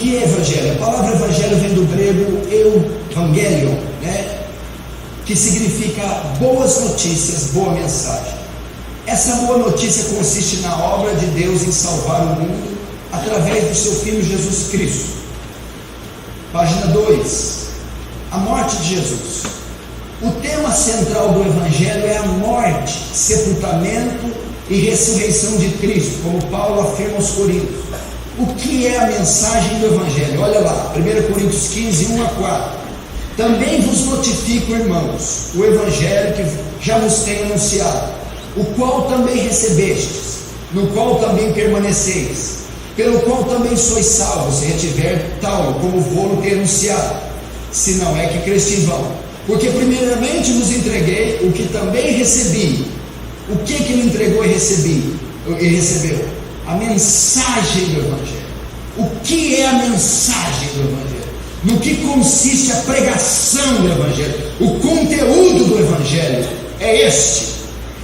que é evangelho? A palavra evangelho vem do grego evangelion, né? Que significa boas notícias, boa mensagem. Essa boa notícia consiste na obra de Deus em salvar o mundo através do seu Filho Jesus Cristo. Página 2, a morte de Jesus. O tema central do Evangelho é a morte, sepultamento e ressurreição de Cristo, como Paulo afirma aos Coríntios. O que é a mensagem do Evangelho? Olha lá, 1 Coríntios 15, 1-4. Também vos notifico, irmãos, o Evangelho que já vos tenho anunciado, o qual também recebestes, no qual também permaneceis, pelo qual também sois salvos, se retiver tal, como vou ter anunciado, se não é que creste em vão. Porque primeiramente vos entreguei o que também recebi. O que ele entregou e recebeu? A mensagem do Evangelho. O que é a mensagem do Evangelho? No que consiste a pregação do Evangelho? O conteúdo do Evangelho é este: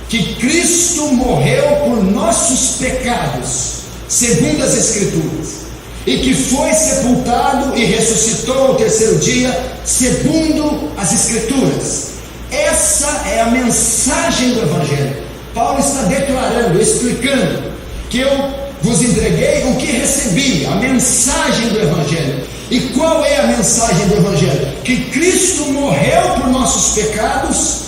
que Cristo morreu por nossos pecados, segundo as Escrituras, e que foi sepultado e ressuscitou ao terceiro dia, segundo as Escrituras. Essa é a mensagem do Evangelho. Paulo está declarando, explicando, que eu vos entreguei o que recebi, a mensagem do Evangelho. E qual é a mensagem do Evangelho? Que Cristo morreu por nossos pecados,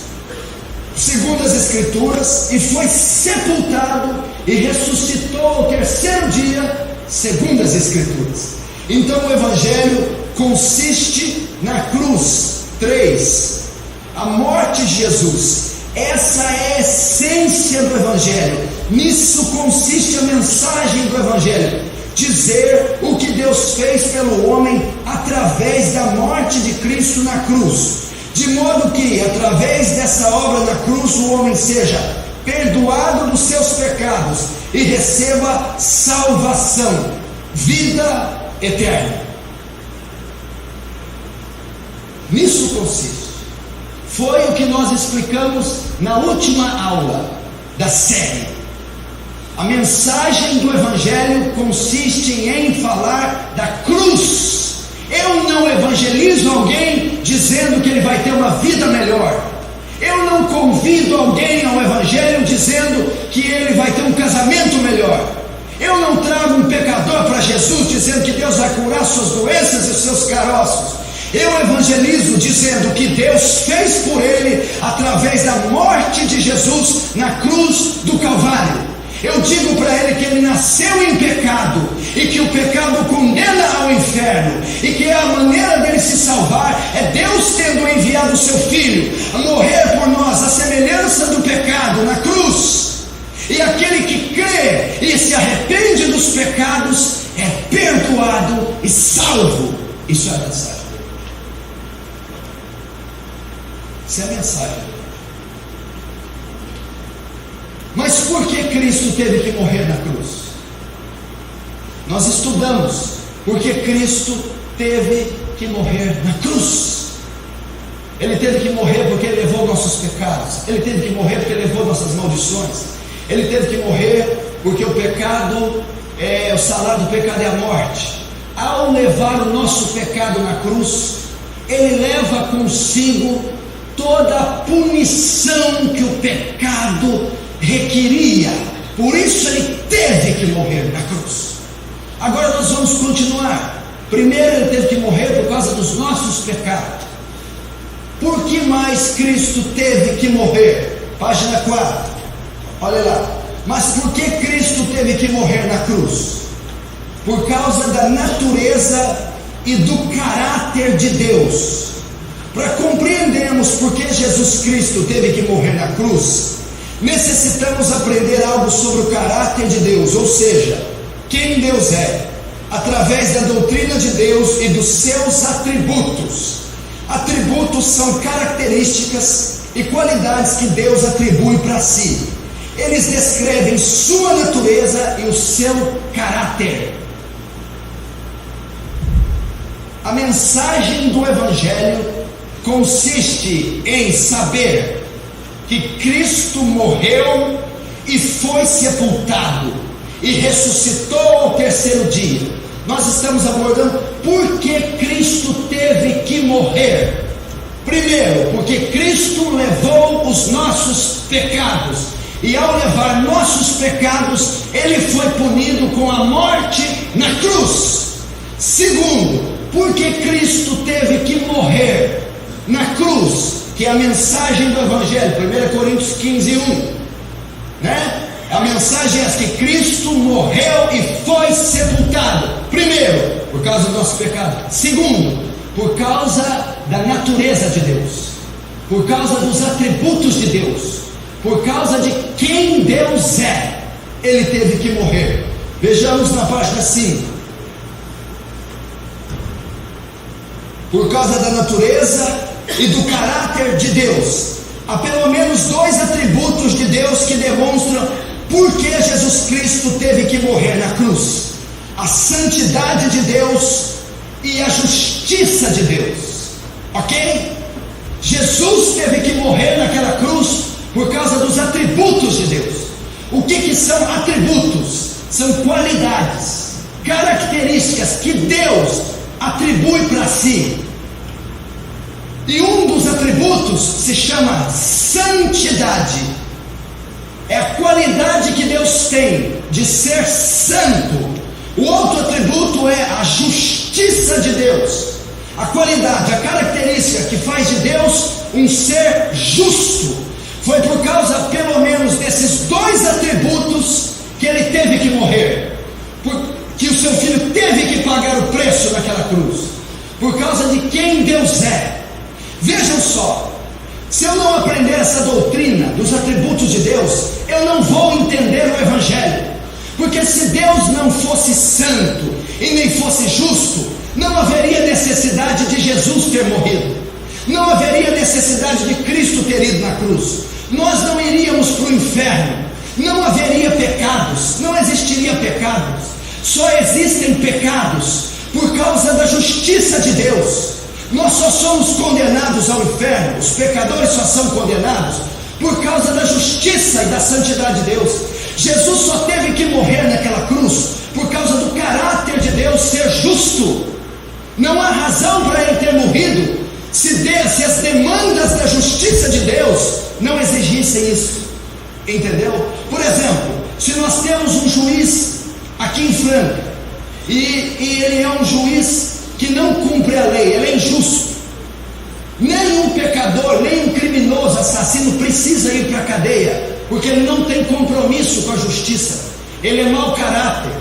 segundo as Escrituras, e foi sepultado e ressuscitou ao terceiro dia, segundo as Escrituras. Então o Evangelho consiste na cruz. 3. A morte de Jesus. Essa é a essência do Evangelho. Nisso consiste a mensagem do Evangelho: dizer o que Deus fez pelo homem através da morte de Cristo na cruz, de modo que através dessa obra na cruz o homem seja perdoado dos seus pecados e receba salvação, vida eterna. Nisso consiste. Foi o que nós explicamos na última aula da série. A mensagem do Evangelho consiste em falar da cruz. Eu não evangelizo alguém dizendo que ele vai ter uma vida melhor. Eu não convido alguém ao Evangelho dizendo que ele vai ter um casamento melhor. Eu não trago um pecador para Jesus dizendo que Deus vai curar suas doenças e seus caroços. Eu evangelizo dizendo que Deus fez por ele através da morte de Jesus na cruz do Calvário. Eu digo para ele que ele nasceu em pecado e que o pecado condena ao inferno, e que a maneira dele se salvar é Deus tendo enviado o seu Filho a morrer por nós, a semelhança do pecado na cruz. E aquele que crê e se arrepende dos pecados é perdoado e salvo. Isso é a mensagem. Isso é a mensagem. Mas por que Cristo teve que morrer na cruz? Nós estudamos porque Cristo teve que morrer na cruz. Ele teve que morrer porque ele levou nossos pecados. Ele teve que morrer porque ele levou nossas maldições. Ele teve que morrer porque o pecado, o salário do pecado é a morte. Ao levar o nosso pecado na cruz, ele leva consigo toda a punição que o pecado requeria. Por isso ele teve que morrer na cruz. Agora nós vamos continuar. Primeiro ele teve que morrer por causa dos nossos pecados. Por que mais Cristo teve que morrer? Página 4. Olha lá. Mas por que Cristo teve que morrer na cruz? Por causa da natureza e do caráter de Deus. Para compreendermos por que Jesus Cristo teve que morrer na cruz, necessitamos aprender algo sobre o caráter de Deus, ou seja, quem Deus é, através da doutrina de Deus e dos seus atributos. Atributos são características e qualidades que Deus atribui para si. Eles descrevem sua natureza e o seu caráter. A mensagem do Evangelho consiste em saber que Cristo morreu e foi sepultado e ressuscitou ao terceiro dia, nós estamos abordando por que Cristo teve que morrer. Primeiro, porque Cristo levou os nossos pecados, e ao levar nossos pecados, Ele foi punido com a morte na cruz. Segundo, porque Cristo teve que morrer na cruz, que é a mensagem do Evangelho, 1 Coríntios 15:1, né? A mensagem é que Cristo morreu e foi sepultado. Primeiro, por causa do nosso pecado. Segundo, por causa da natureza de Deus, por causa dos atributos de Deus, por causa de quem Deus é, Ele teve que morrer. Vejamos na página 5. Por causa da natureza e do caráter de Deus. Há pelo menos dois atributos de Deus que demonstram por que Jesus Cristo teve que morrer na cruz: a santidade de Deus e a justiça de Deus. Ok? Jesus teve que morrer naquela cruz por causa dos atributos de Deus. O que são atributos? São qualidades, características que Deus atribui para si. E um dos atributos se chama santidade. É a qualidade que Deus tem de ser santo. O outro atributo é a justiça de Deus. A qualidade, a característica que faz de Deus um ser justo. Foi por causa, pelo menos, desses dois atributos que Ele teve que morrer, que o seu Filho teve que pagar o preço naquela cruz, por causa de quem Deus é. Vejam só, se eu não aprender essa doutrina dos atributos de Deus, eu não vou entender o Evangelho. Porque se Deus não fosse santo e nem fosse justo, não haveria necessidade de Jesus ter morrido, não haveria necessidade de Cristo ter ido na cruz, nós não iríamos para o inferno, não haveria pecados, não existiria pecados. Só existem pecados por causa da justiça de Deus. Nós só somos condenados ao inferno, os pecadores só são condenados por causa da justiça e da santidade de Deus. Jesus só teve que morrer naquela cruz por causa do caráter de Deus ser justo. Não há razão para Ele ter morrido se as demandas da justiça de Deus não exigissem isso. Entendeu? Por exemplo, se nós temos um juiz aqui em Franca e ele é um juiz que não cumpre a lei, ele é injusto. Nenhum pecador, nem um criminoso, assassino precisa ir para a cadeia, porque ele não tem compromisso com a justiça, ele é mau caráter.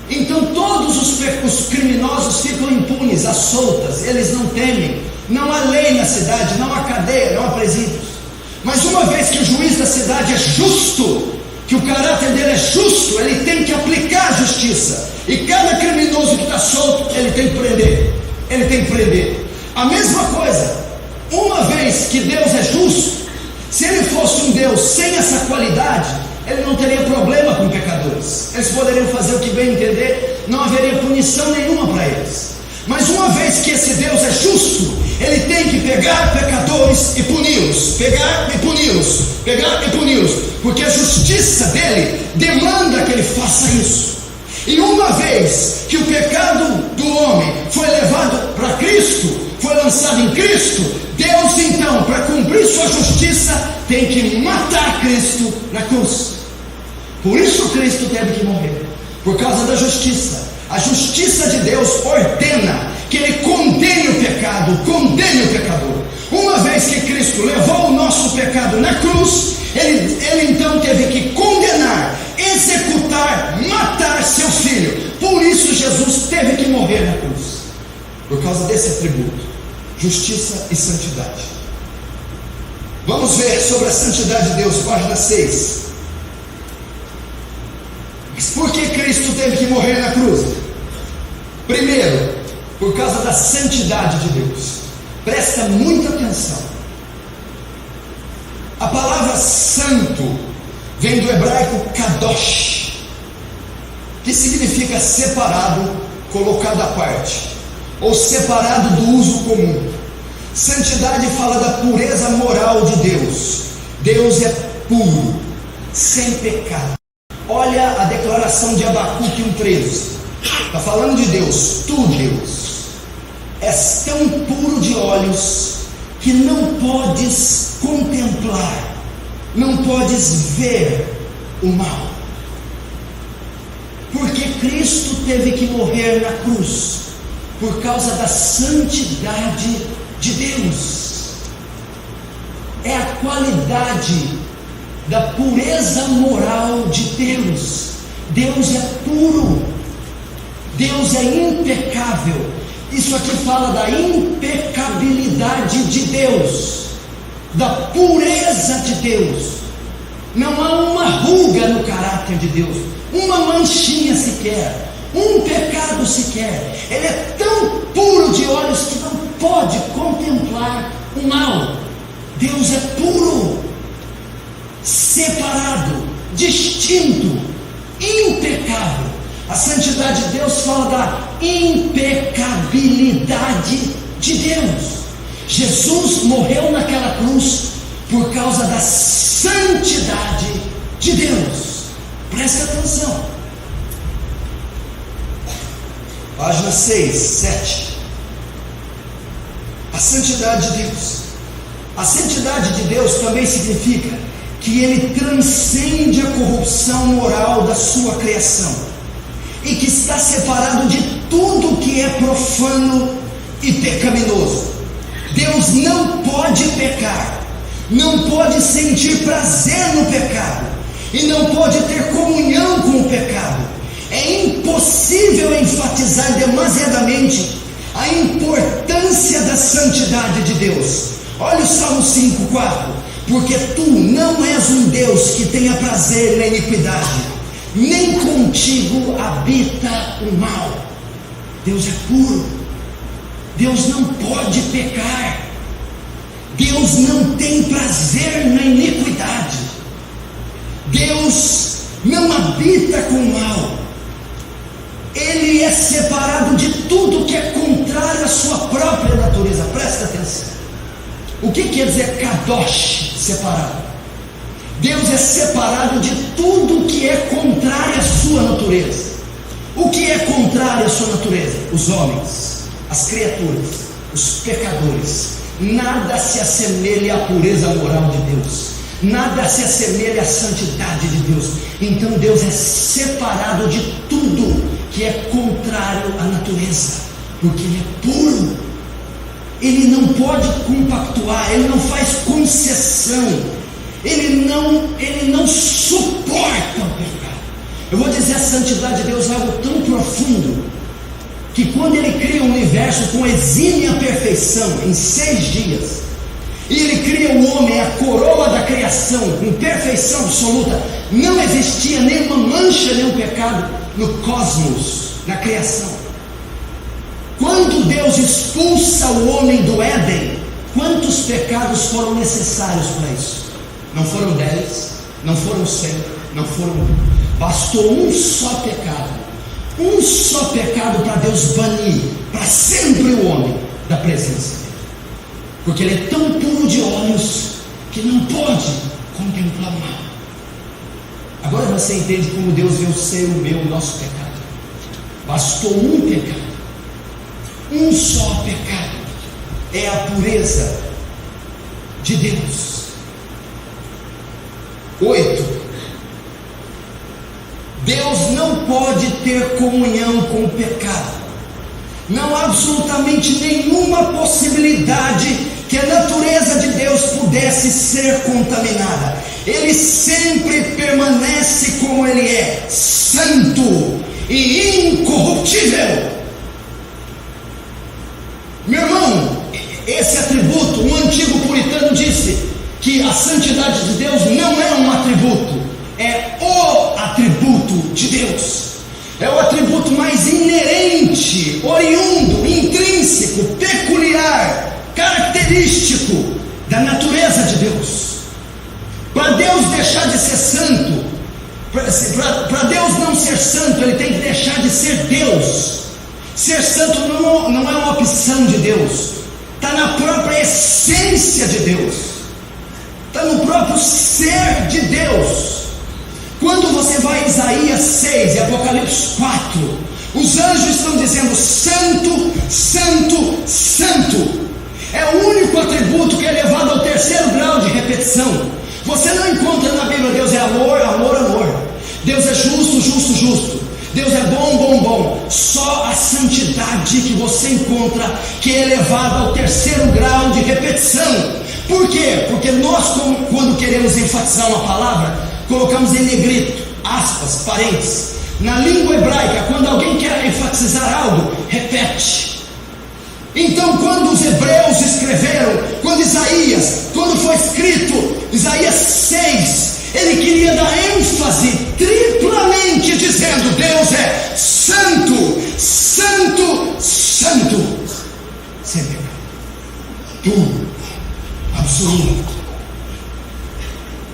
Então todos os criminosos ficam impunes, às soltas, eles não temem, não há lei na cidade, não há cadeia, não há presídios. Mas uma vez que o juiz da cidade é justo, que o caráter dele é justo, ele tem que aplicar a justiça, e cada criminoso que está solto, ele tem que prender, ele tem que prender. A mesma coisa, uma vez que Deus é justo, se Ele fosse um Deus sem essa qualidade, Ele não teria problema com pecadores, eles poderiam fazer o que bem entender, não haveria punição nenhuma para eles. Mas uma vez que esse Deus é justo, Ele tem que pegar pecadores e puni-los, pegar e puni-los, pegar e puni-los, porque a justiça dele demanda que Ele faça isso. E uma vez que o pecado do homem foi levado para Cristo, foi lançado em Cristo, Deus então, para cumprir sua justiça, tem que matar Cristo na cruz. Por isso Cristo teve que morrer, por causa da justiça. A justiça de Deus ordena que Ele condene o pecado, condene o pecador. Uma vez que Cristo levou o nosso pecado na cruz, Ele então teve que condenar, executar, matar seu Filho. Por isso Jesus teve que morrer na cruz, por causa desse atributo, justiça e santidade. Vamos ver sobre a santidade de Deus, página 6. Por que Cristo teve que morrer na cruz? Primeiro, por causa da santidade de Deus. Presta muita atenção. A palavra santo vem do hebraico kadosh, que significa separado, colocado à parte, ou separado do uso comum. Santidade fala da pureza moral de Deus. Deus é puro, sem pecado. Olha a declaração de Abacuque 1,13. Está falando de Deus. Tu, Deus, és tão puro de olhos que não podes contemplar, não podes ver o mal. Porque Cristo teve que morrer na cruz por causa da santidade de Deus. É a qualidade da pureza moral de Deus. Deus é puro, Deus é impecável. Isso aqui fala da impecabilidade de Deus, da pureza de Deus. Não há uma ruga no caráter de Deus, uma manchinha sequer, um pecado sequer. Ele é tão puro de olhos que não pode contemplar o mal. Deus é puro, separado, distinto, impecável. A santidade de Deus fala da impecabilidade de Deus. Jesus morreu naquela cruz por causa da santidade de Deus. Presta atenção. Página 6, 7. A santidade de Deus. A santidade de Deus também significa que Ele transcende a corrupção moral da sua criação e que está separado de tudo que é profano e pecaminoso. Deus não pode pecar, não pode sentir prazer no pecado e não pode ter comunhão com o pecado. É impossível enfatizar demasiadamente a importância da santidade de Deus. Olha o Salmo 5,4: porque tu não és um Deus que tenha prazer na iniquidade, nem contigo habita o mal. Deus é puro, Deus não pode pecar, Deus não tem prazer na iniquidade, Deus não habita com o mal. Ele é separado de tudo que é contrário à sua própria natureza. Presta atenção. O que quer dizer kadosh, separado? Deus é separado de tudo que é contrário à sua natureza. O que é contrário à sua natureza? Os homens, as criaturas, os pecadores. Nada se assemelha à pureza moral de Deus, nada se assemelha à santidade de Deus. Então Deus é separado de tudo que é contrário à natureza, porque Ele é puro. Ele não pode compactuar, Ele não faz concessão, Ele não suporta o pecado. Eu vou dizer, a santidade de Deus é algo tão profundo, que quando Ele cria o universo com exímia perfeição, em 6 dias, e Ele cria o homem, a coroa da criação, com perfeição absoluta, não existia nenhuma mancha, nenhum pecado no cosmos, na criação. Quando Deus expulsa o homem do Éden, quantos pecados foram necessários para isso? Não foram 10, não foram 100, não foram. Bastou um só pecado para Deus banir para sempre o homem da presença dele, porque ele é tão puro de olhos que não pode contemplar o mal. Agora você entende como Deus vê o seu, o meu, o nosso pecado. Bastou um pecado, um só pecado, é a pureza de Deus. 8. Deus não pode ter comunhão com o pecado. Não há absolutamente nenhuma possibilidade que a natureza de Deus pudesse ser contaminada. Ele sempre permanece como Ele é, santo e incorruptível. Meu irmão, esse atributo, um antigo puritano disse que a santidade de Deus não é um atributo, é o atributo de Deus. É o atributo mais inerente, oriundo, intrínseco, peculiar, característico da natureza de Deus. Para Deus deixar de ser santo, para Deus não ser santo, Ele tem que deixar de ser Deus. Ser santo não é uma opção de Deus, está na própria essência de Deus, está no próprio ser de Deus. Quando você vai a Isaías 6 e Apocalipse 4, Os anjos estão dizendo: Santo, Santo, Santo. É o único atributo que é levado ao terceiro grau de repetição. Você não encontra na Bíblia: Deus é amor, amor, amor. Deus é justo, justo, justo. Deus é bom, bom, bom. Só a santidade que você encontra que é elevada ao terceiro grau de repetição. Por quê? Porque nós, quando queremos enfatizar uma palavra, colocamos em negrito, aspas, parênteses. Na língua hebraica, quando alguém quer enfatizar algo, repete. Então, quando os hebreus escreveram, quando foi escrito Isaías 6, ele queria dar ênfase triplamente, dizendo: Deus é santo, santo, santo, sem pecado, puro, absoluto.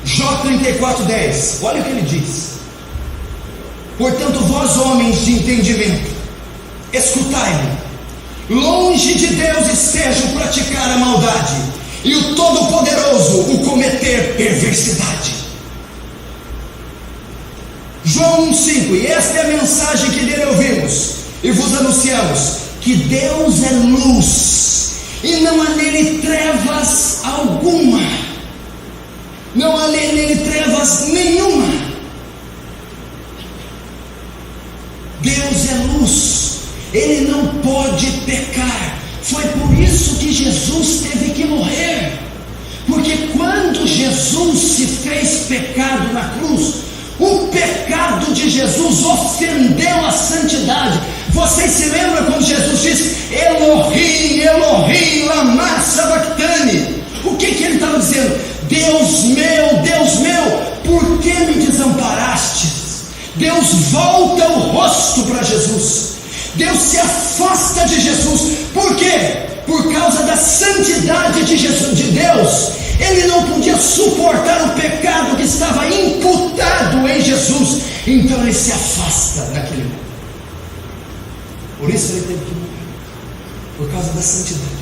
Jó 34:10, olha o que ele diz: portanto, vós homens de entendimento, escutai-me. Longe de Deus esteja o praticar a maldade, e o Todo-Poderoso o cometer perversidade. João 1,5, e esta é a mensagem que dele ouvimos e vos anunciamos: que Deus é luz, e não há nele trevas alguma. Não há nele trevas nenhuma. Deus é luz, ele não pode pecar. Foi por isso que Jesus teve que morrer, porque quando Jesus se fez pecado na cruz, o pecado de Jesus ofendeu a santidade. Vocês se lembram quando Jesus disse: Elohim, Elohim, lama sabachthani? O que ele estava dizendo? Deus meu, por que me desamparastes? Deus volta o rosto para Jesus. Deus se afasta de Jesus. Por quê? Por causa da santidade de Jesus, de Deus. Ele não podia suportar o pecado que estava imputado em Jesus. Então ele se afasta daquele mundo. Por isso ele teve que morrer, por causa da santidade.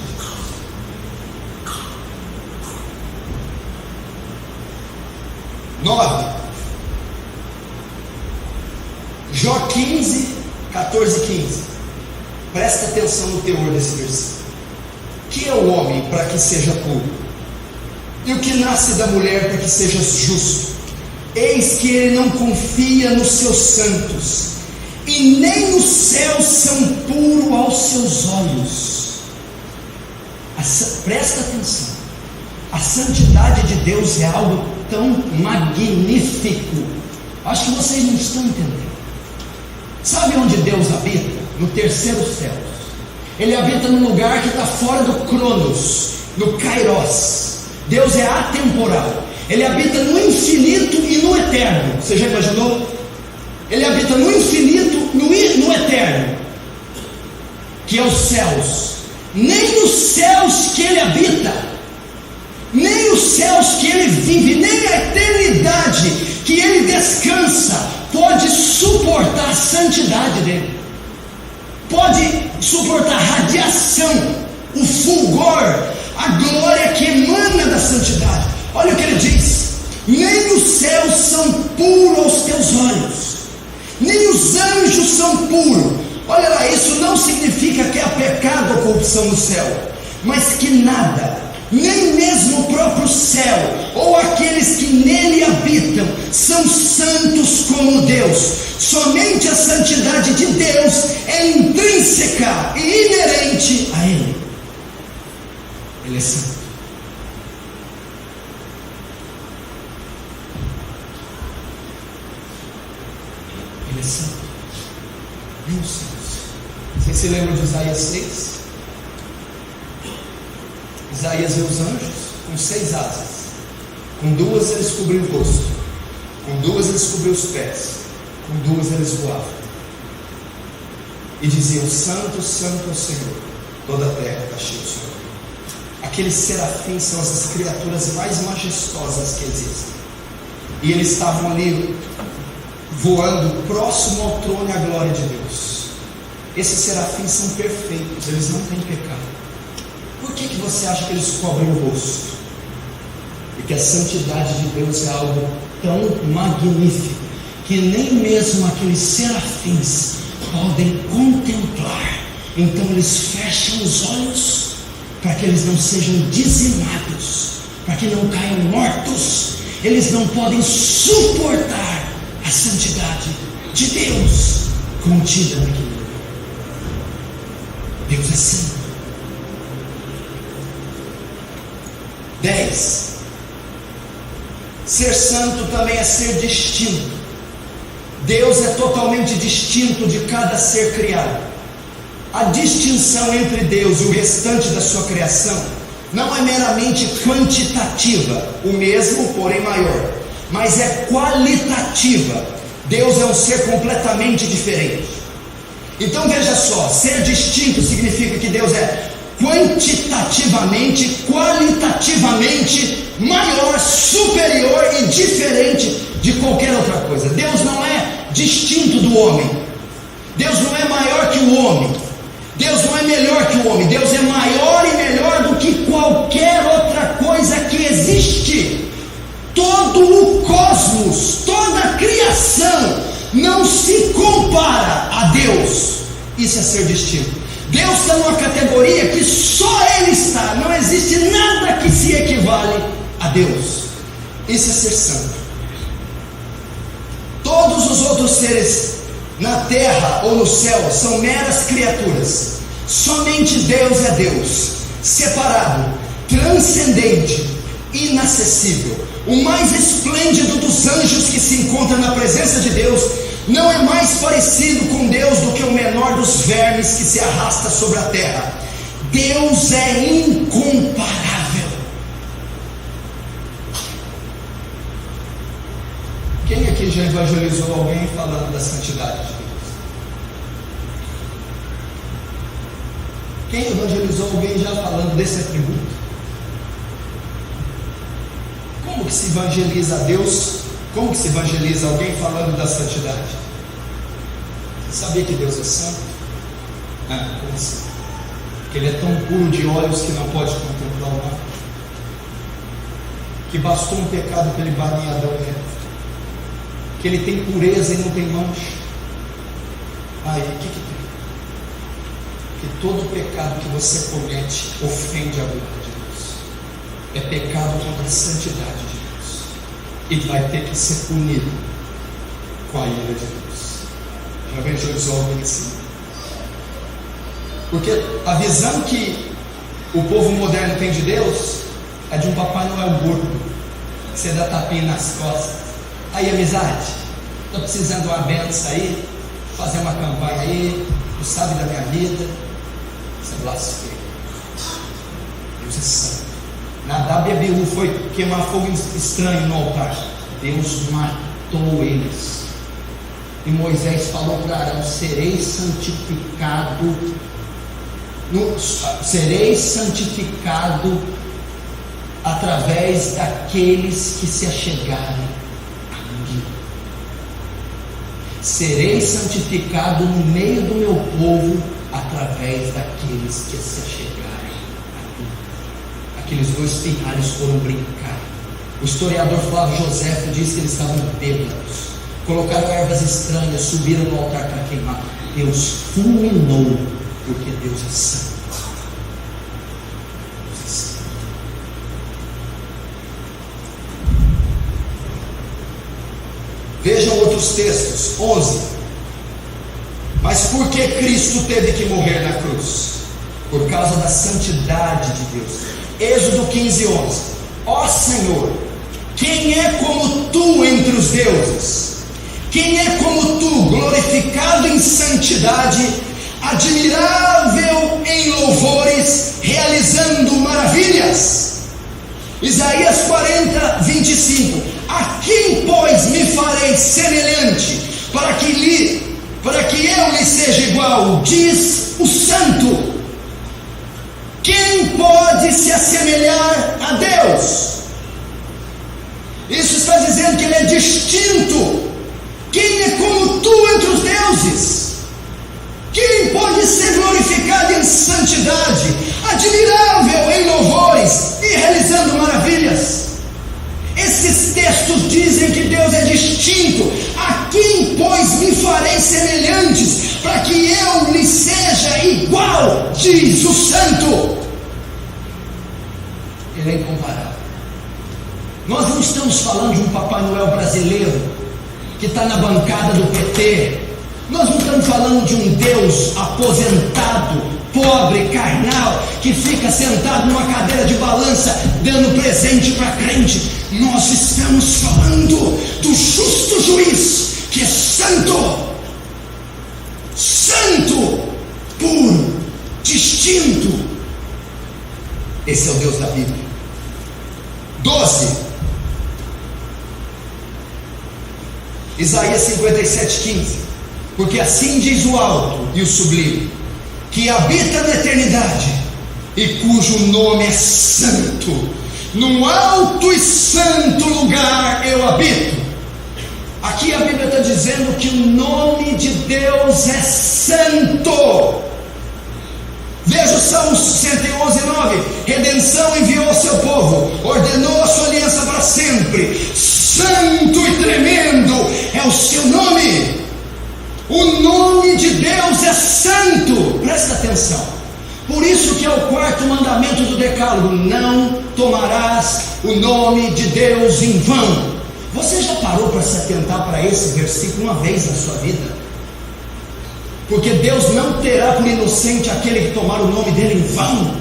Jó 15, 14 e 15. Presta atenção no teor desse versículo. Que é o homem para que seja puro? E o que nasce da mulher para que seja justo? Eis que ele não confia nos seus santos, e nem os céus são puros aos seus olhos. Presta atenção. A santidade de Deus é algo tão magnífico. Acho que vocês não estão entendendo. Sabe onde Deus habita? No terceiro céu. Ele habita num lugar que está fora do Cronos, no Kairos. Deus é atemporal. Ele habita no infinito e no eterno. Você já imaginou? Ele habita no infinito, no eterno, que é os céus. Nem os céus que ele habita, nem os céus que ele vive, nem a eternidade que ele descansa pode suportar a santidade dele. Pode suportar a radiação, o fulgor, a glória que emana da santidade. Olha o que ele diz: nem os céus são puros aos teus olhos, nem os anjos são puros. Olha lá, isso não significa que há pecado ou corrupção no céu, mas que nada, nem mesmo o próprio céu, ou aqueles que nele habitam, são santos como Deus. Somente a santidade de Deus é intrínseca e inerente a Ele. Ele é santo. Ele é santo. Meu Deus. Vocês se lembram de Isaías 6? Isaías vê os anjos com 6 asas. Com 2 eles cobriam o rosto, com 2 eles cobriam os pés, com 2 eles voavam. E diziam: Santo, Santo é o Senhor, toda a terra está cheia do Senhor. Aqueles serafins são as criaturas mais majestosas que existem. E eles estavam ali voando próximo ao trono e à glória de Deus. Esses serafins são perfeitos, eles não têm pecado. Por que você acha que eles cobrem o rosto? Porque a santidade de Deus é algo tão magnífico que nem mesmo aqueles serafins podem contemplar. Então eles fecham os olhos para que eles não sejam dizimados, para que não caiam mortos. Eles não podem suportar a santidade de Deus contida naquele lugar. Deus é santo. 10. Ser santo também é ser distinto. Deus é totalmente distinto de cada ser criado. A distinção entre Deus e o restante da sua criação não é meramente quantitativa, o mesmo, porém maior, mas é qualitativa. Deus é um ser completamente diferente. Então veja só, ser distinto significa que Deus é quantitativamente, qualitativamente maior, superior e diferente de qualquer outra coisa. Deus não é distinto do homem. Deus não é maior que o homem. Deus não é melhor que o homem. Deus é maior e melhor do que qualquer outra coisa que existe. Todo o cosmos, toda a criação não se compara a Deus. Isso é ser distinto. Deus está numa categoria que só Ele está. Não existe nada que se equivale a Deus. Isso é ser santo. Todos os outros seres na terra ou no céu são meras criaturas. Somente Deus é Deus, separado, transcendente, inacessível. O mais esplêndido dos anjos que se encontra na presença de Deus não é mais parecido com Deus do que o menor dos vermes que se arrasta sobre a terra. Deus é incomparável. Quem aqui já evangelizou alguém falando da santidade de Deus? Quem evangelizou alguém já falando desse atributo? Como que se evangeliza a Deus? Como que se evangeliza alguém falando da santidade? Você sabia que Deus é santo? Como assim? Que Ele é tão puro de olhos que não pode contemplar o mal. Que bastou um pecado para Ele banir Adão e Eva. Que Ele tem pureza e não tem mancha. Aí, o que tem? Que todo pecado que você comete ofende a glória de Deus. É pecado contra a santidade de Deus. E vai ter que ser punido com a ira de Deus. Já evangelizou alguém assim? Porque a visão que o povo moderno tem de Deus é de um Papai Noel gordo, que você dá tapinha nas costas. Aí, amizade, estou precisando de uma benção aí, fazer uma campanha aí, tu sabe da minha vida. Isso é blasfêmia. Deus é santo. Nadab e Abiú foi queimar fogo estranho no altar. Deus matou eles. E Moisés falou para Arão: serei santificado, através daqueles que se achegarem a mim. Serei santificado no meio do meu povo, através daqueles que se achegarem a mim. Aqueles dois pirralhos foram brincar. O historiador Flávio José diz que eles estavam bêbados, colocaram ervas estranhas, subiram no altar para queimar. Deus fulminou, porque Deus é santo. Deus é santo. Vejam outros textos. 11. Mas por que Cristo teve que morrer na cruz? Por causa da santidade de Deus. Êxodo 15:11. Ó Senhor, quem é como tu entre os deuses? Quem é como tu, glorificado em santidade, admirável em louvores, realizando maravilhas? Isaías 40:25. A quem, pois, me farei semelhante, para que eu lhe seja igual? Diz o santo. Quem pode se assemelhar a Deus? Isso está dizendo que Ele é distinto. Quem é como tu entre os deuses? Quem pode ser glorificado em santidade, admirável em louvores e realizando maravilhas? Esses textos dizem que Deus é distinto. A quem, pois, me farei semelhantes, para que eu lhe seja igual, diz o santo. Ele é incomparável. Nós não estamos falando de um Papai Noel brasileiro que está na bancada do PT. Nós não estamos falando de um Deus aposentado, pobre, carnal, que fica sentado numa cadeira de balança dando presente para crente. Nós estamos falando do justo juiz, que é santo, santo, puro, distinto. Esse é o Deus da Bíblia. 12. Isaías 57:15. Porque assim diz o alto e o sublime, que habita na eternidade e cujo nome é santo. Num alto e santo lugar eu habito. Aqui a Bíblia está dizendo que o nome de Deus é santo. Veja o Salmos 111:9. Redenção enviou ao seu povo, ordenou a sua aliança para sempre. Santo e tremendo é o seu nome. O nome de Deus é santo. Presta atenção. Por isso que é o quarto mandamento do decálogo: não tomarás o nome de Deus em vão. Você já parou para se atentar para esse versículo uma vez na sua vida? Porque Deus não terá por inocente aquele que tomar o nome dele em vão.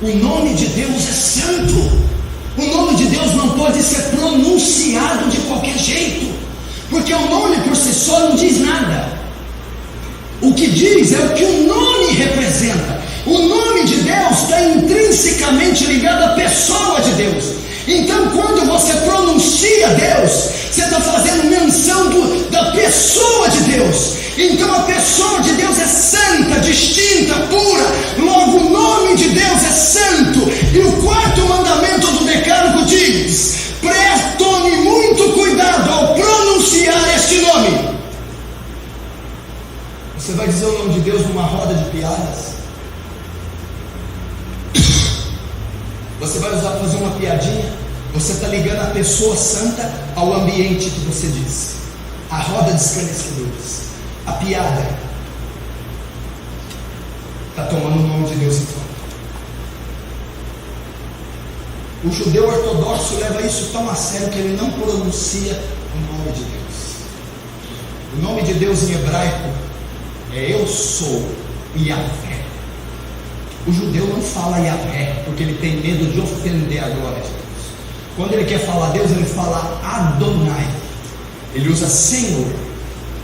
O nome de Deus é santo. O nome de Deus não pode ser pronunciado de qualquer jeito, porque o nome por si só não diz nada. O que diz é o que o nome representa. O nome de Deus está intrinsecamente ligado à pessoa de Deus. Então, quando você pronuncia Deus, você está fazendo menção da pessoa de Deus. Então, a pessoa de Deus é santa, distinta, pura. Logo, o nome de Deus é santo. E o quarto mandamento do decálogo diz: tome muito cuidado ao pronunciar este nome. Você vai dizer o nome de Deus numa roda de piadas? Você vai usar para fazer uma piadinha? Você está ligando a pessoa santa ao ambiente que você diz. A roda de escarnecedores, a piada, está tomando o nome de Deus em conta. O judeu ortodoxo leva isso tão a sério que ele não pronuncia o nome de Deus. O nome de Deus em hebraico é eu sou Yahvé. O judeu não fala Yahvé porque ele tem medo de ofender a glória de Deus. Quando ele quer falar Deus, ele fala Adonai. Ele usa Senhor,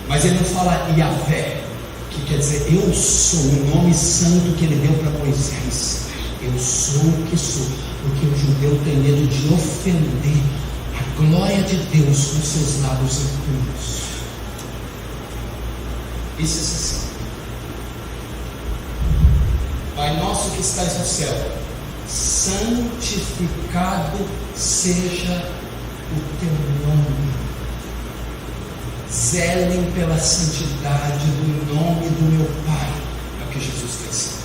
mas ele não fala Yahvé, que quer dizer eu sou, o nome santo que ele deu para Moisés. Eu sou o que sou, porque o judeu tem medo de ofender a glória de Deus com seus lábios impuros. Isso é assim. Pai nosso que estás no céu, santificado seja o teu nome. Zelem pela santidade do nome do meu Pai. É o que Jesus tem sido.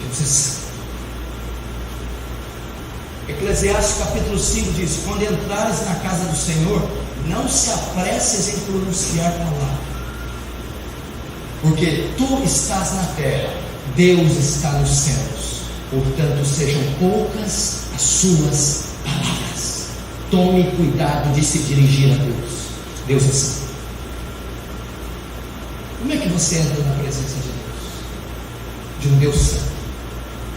Deus é santo. Eclesiastes capítulo 5 diz: quando entrares na casa do Senhor, não se apresses em pronunciar palavra, porque tu estás na terra, Deus está nos céus. Portanto, sejam poucas as suas palavras. Tome cuidado de se dirigir a Deus. Deus é santo. Como é que você entra na presença de Deus? De um Deus santo,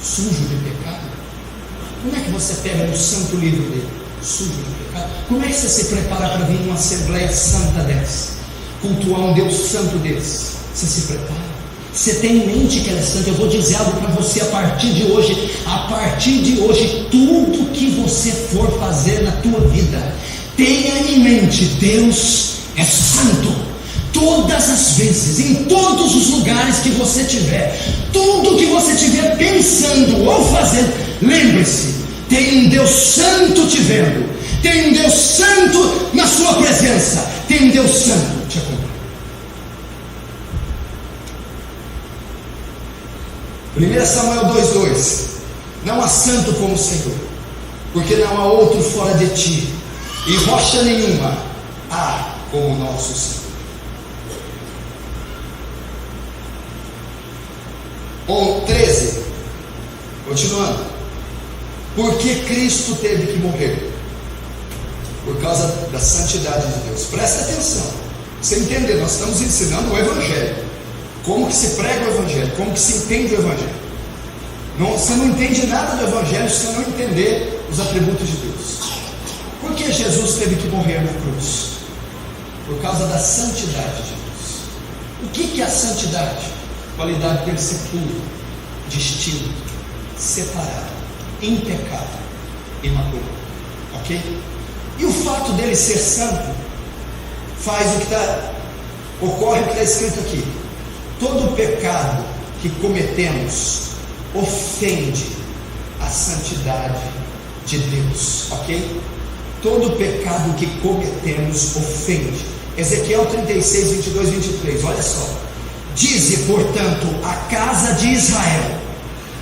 sujo de pecado? Como é que você pega no santo livro dele, sujo de pecado? Como é que você se prepara para vir numa assembleia santa dessa, cultuar um Deus santo desse? Você se prepara? Você tem em mente que ela é santa? Eu vou dizer algo para você a partir de hoje. A partir de hoje, tudo que você for fazer na tua vida, tenha em mente: Deus é santo. Todas as vezes, em todos os lugares que você tiver, tudo que você estiver pensando ou fazendo, lembre-se: tem um Deus santo te vendo, tem um Deus santo na sua presença, tem um Deus santo te acompanhando. 1 Samuel 2:2: não há santo como o Senhor, porque não há outro fora de ti, e rocha nenhuma há como o nosso Senhor. 13, continuando. Porque Cristo teve que morrer? Por causa da santidade de Deus. Presta atenção, você entender, nós estamos ensinando o Evangelho, como que se prega o Evangelho, como que se entende o Evangelho. Você não entende nada do Evangelho se você não entender os atributos de Deus. Por que Jesus teve que morrer na cruz? Por causa da santidade de Deus. O que é a santidade? Qualidade dele ser puro, distinto, separado, impecável, imaculado. Ok? E o fato dele ser santo faz ocorre o que está escrito aqui. Todo pecado que cometemos ofende a santidade de Deus, ok? Todo pecado que cometemos ofende. Ezequiel 36, 22, 23, olha só. Dize, portanto, a casa de Israel: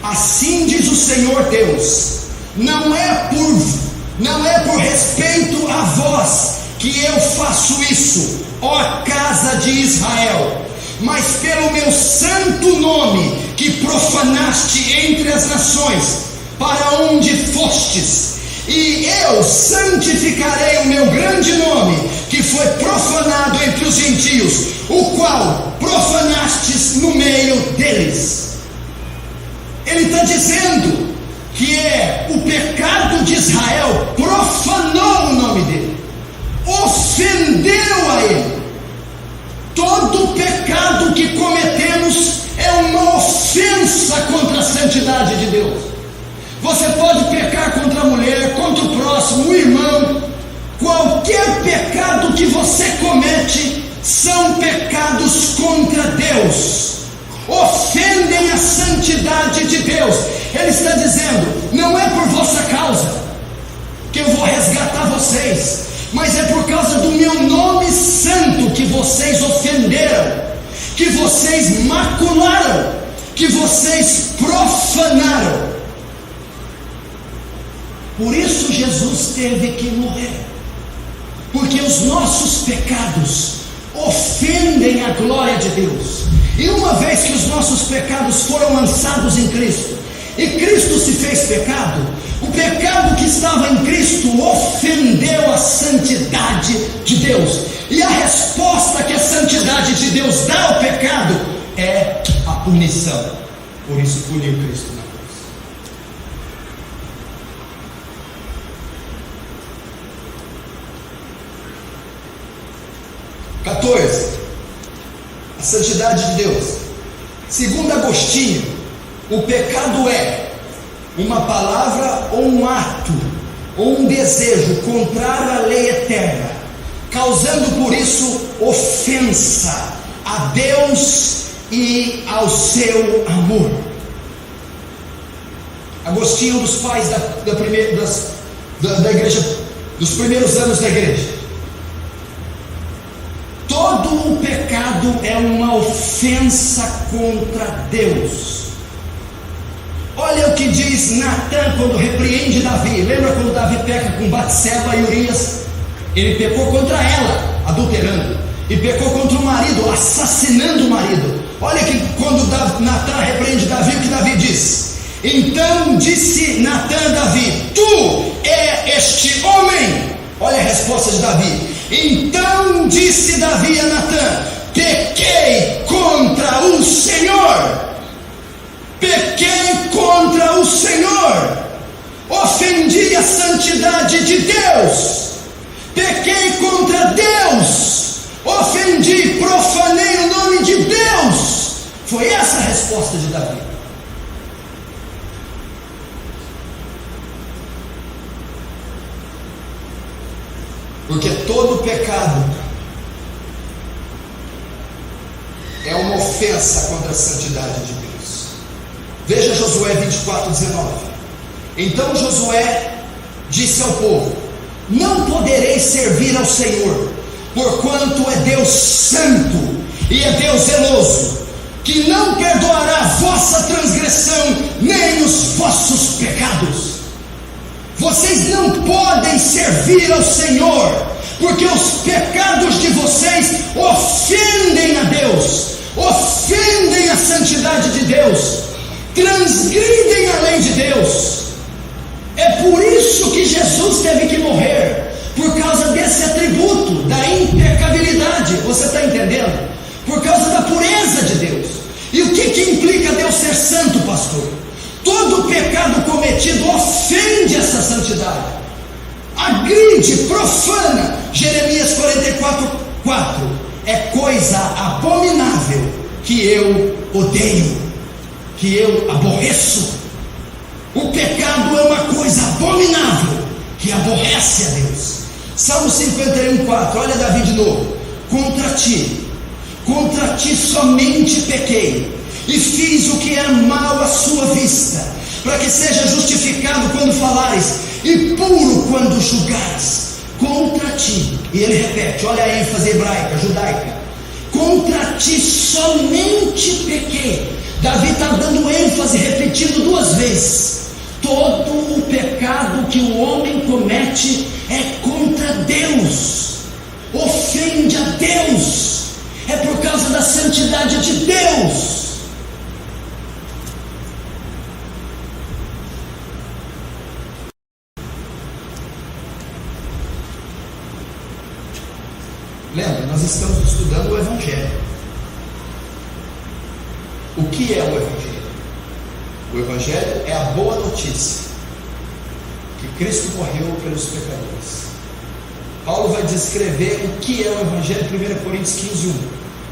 assim diz o Senhor Deus, não é por respeito a vós que eu faço isso, ó casa de Israel, mas pelo meu santo nome que profanaste entre as nações, para onde fostes, e eu santificarei o meu grande nome, que foi profanado entre os gentios, o qual profanastes no meio deles. Ele está dizendo que o pecado de Israel profanou o nome dele, ofendeu a ele. Todo pecado que cometemos é uma ofensa contra a santidade de Deus. Você pode pecar contra a mulher, contra o próximo, o irmão. Qualquer pecado que você comete são pecados contra Deus, ofendem a santidade de Deus. Ele está dizendo: não é por vossa causa que eu vou resgatar vocês, mas é por causa do meu nome santo que vocês ofenderam, que vocês macularam, que vocês profanaram. Por isso Jesus teve que morrer, porque os nossos pecados ofendem a glória de Deus. E uma vez que os nossos pecados foram lançados em Cristo, e Cristo se fez pecado, o pecado que estava em Cristo ofendeu a santidade de Deus. E a resposta que a santidade de Deus dá ao pecado é a punição. Por isso puniu Cristo na cruz. A santidade de Deus. Segundo Agostinho, o pecado é uma palavra ou um ato ou um desejo contrário à lei eterna, causando por isso ofensa a Deus e ao seu amor. Agostinho, um dos pais da igreja, dos primeiros anos da igreja. Todo o pecado é uma ofensa contra Deus. Olha o que diz Natã quando repreende Davi. Lembra quando Davi peca com Batseba e Urias? Ele pecou contra ela, adulterando, e pecou contra o marido, assassinando o marido. Olha que quando Natã repreende Davi, o que Davi diz? Então disse Natã a Davi: tu é este homem. Olha a resposta de Davi. Então disse Davi a Natã: pequei contra o Senhor. Pequei contra o Senhor, ofendi a santidade de Deus, pequei contra Deus, ofendi, profanei o nome de Deus. Foi essa a resposta de Davi. Porque todo pecado é uma ofensa contra a santidade de Deus. Veja Josué 24, 19. Então Josué disse ao povo: não podereis servir ao Senhor, porquanto é Deus santo e é Deus zeloso, que não perdoará a vossa transgressão nem os vossos pecados. Vocês não podem servir ao Senhor, porque os pecados de vocês ofendem a Deus, ofendem a santidade de Deus. transgridem a lei de Deus. É por isso que Jesus teve que morrer, por causa desse atributo da impecabilidade. Você está entendendo? Por causa da pureza de Deus. E o que implica Deus ser santo, pastor? Todo pecado cometido ofende essa santidade, agride, profana. Jeremias 44:4: é coisa abominável que eu odeio, que eu aborreço. O pecado é uma coisa abominável que aborrece a Deus. Salmo 51:4, olha Davi de novo: contra ti somente pequei, e fiz o que é mal à sua vista, para que seja justificado quando falares, e puro quando julgares. Contra ti, e ele repete, olha a ênfase hebraica, judaica: contra ti somente pequei. Davi está dando ênfase, repetindo duas vezes. Todo o pecado que o homem comete é contra Deus, ofende a Deus, é por causa da santidade de Deus. Lembra, nós estamos estudando o Evangelho. O que é o Evangelho? O Evangelho é a boa notícia que Cristo morreu pelos pecadores. Paulo vai descrever o que é o Evangelho em 1 Coríntios 15:1.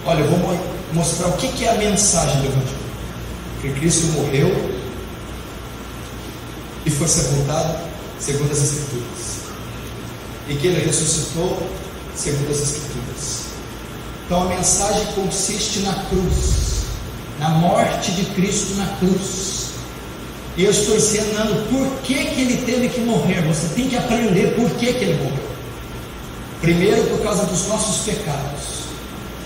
Olha, eu vou mostrar o que é a mensagem do Evangelho: que Cristo morreu e foi sepultado segundo as Escrituras, e que Ele ressuscitou segundo as Escrituras. Então a mensagem consiste na cruz, na morte de Cristo na cruz. E eu estou ensinando por que Ele teve que morrer. Você tem que aprender por que Ele morreu. Primeiro, por causa dos nossos pecados.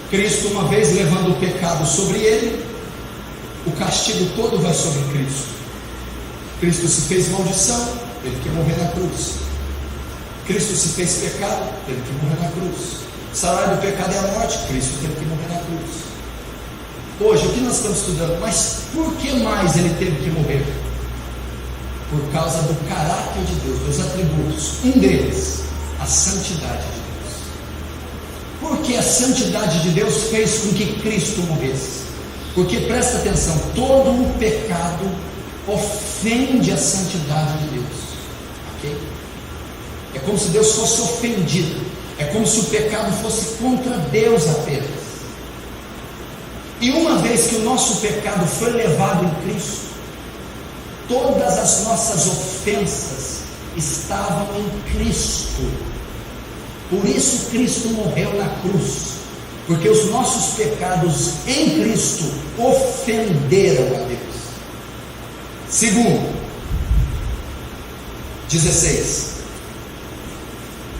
Cristo, uma vez levando o pecado sobre Ele, o castigo todo vai sobre Cristo. Cristo se fez maldição, teve que morrer na cruz. Cristo se fez pecado, teve que morrer na cruz. O salário do pecado é a morte, Cristo teve que morrer na cruz. Hoje, o que nós estamos estudando? Mas por que mais Ele teve que morrer? Por causa do caráter de Deus, dos atributos. Um deles, a santidade de Deus. Porque a santidade de Deus fez com que Cristo morresse. Porque, presta atenção, todo o pecado ofende a santidade de Deus. Ok? É como se Deus fosse ofendido. É como se o pecado fosse contra Deus apenas. E uma vez que o nosso pecado foi levado em Cristo, todas as nossas ofensas estavam em Cristo. Por isso Cristo morreu na cruz, porque os nossos pecados em Cristo ofenderam a Deus. Segundo, 16.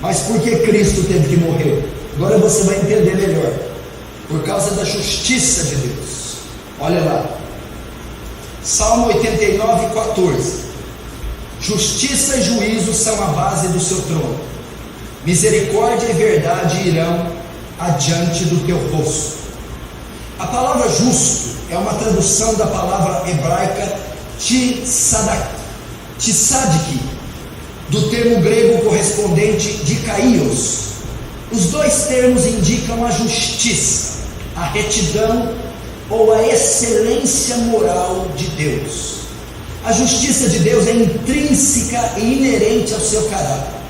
Mas por que Cristo teve que morrer? Agora você vai entender melhor. Por causa da justiça de Deus. Olha lá, Salmo 89:14. Justiça e juízo são a base do seu trono, misericórdia e verdade irão adiante do teu rosto. A palavra justo é uma tradução da palavra hebraica tzadik, do termo grego correspondente de kaios. Os dois termos indicam a justiça, a retidão ou a excelência moral de Deus. A justiça de Deus é intrínseca e inerente ao seu caráter.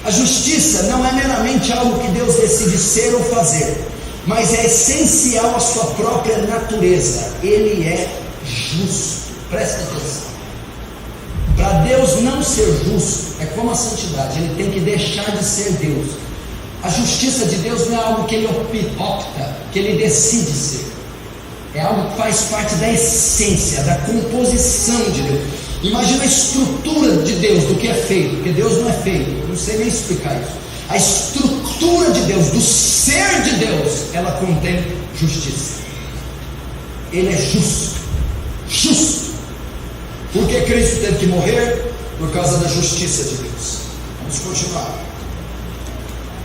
A justiça não é meramente algo que Deus decide ser ou fazer, mas é essencial à sua própria natureza. Ele é justo. Presta atenção. Para Deus não ser justo é como a santidade, Ele tem que deixar de ser Deus. A justiça de Deus não é algo que Ele opta, que Ele decide ser. É algo que faz parte da essência, da composição de Deus. Imagina a estrutura de Deus, do que é feito, porque Deus não é feito, eu não sei nem explicar isso. A estrutura de Deus, do ser de Deus, ela contém justiça. Ele é justo. Por que Cristo teve que morrer? Por causa da justiça de Deus. Vamos continuar.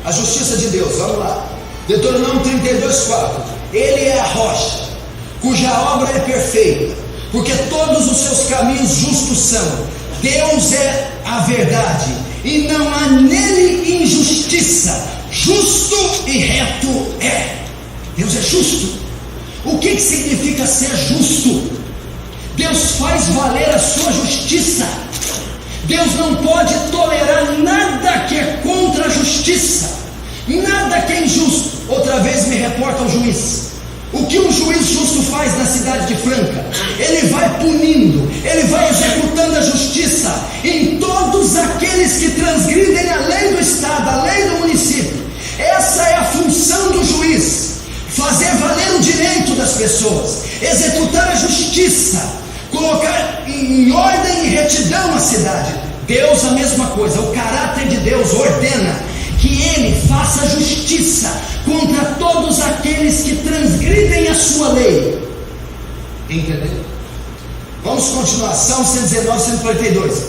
A justiça de Deus, vamos lá. Deuteronômio 32:4. Ele é a rocha, cuja obra é perfeita, porque todos os seus caminhos justos são. Deus é a verdade, e não há nele injustiça. Justo e reto é. Deus é justo. O que significa ser justo? Deus faz valer a sua justiça. Deus não pode tolerar nada que é contra a justiça, nada que é injusto. Outra vez me reporta o juiz. O que um juiz justo faz na cidade de Franca? Ele vai punindo, ele vai executando a justiça em todos aqueles que transgridem a lei do estado, a lei do município. Essa é a função do juiz: fazer valer o direito das pessoas, executar a justiça, colocar em ordem e retidão a cidade. Deus a mesma coisa. O caráter de Deus ordena que Ele faça justiça contra todos aqueles que transgridem a sua lei. Entendeu? Vamos continuar. Salmo 119, 142.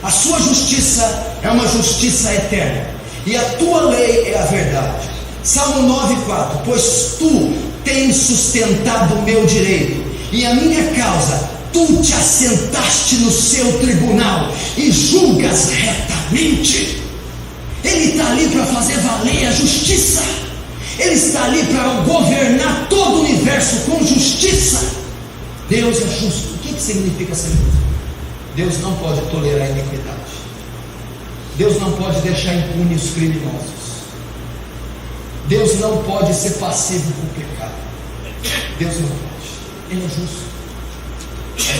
A sua justiça é uma justiça eterna, e a tua lei é a verdade. Salmo 9,4. Pois tu tens sustentado o meu direito e a minha causa. Tu te assentaste no seu tribunal e julgas retamente. Ele está ali para fazer valer a justiça. Ele está ali para governar todo o universo com justiça. Deus é justo. O que significa ser justo? Deus não pode tolerar a iniquidade. Deus não pode deixar impune os criminosos. Deus não pode ser passivo com o pecado. Deus não pode. Ele é justo.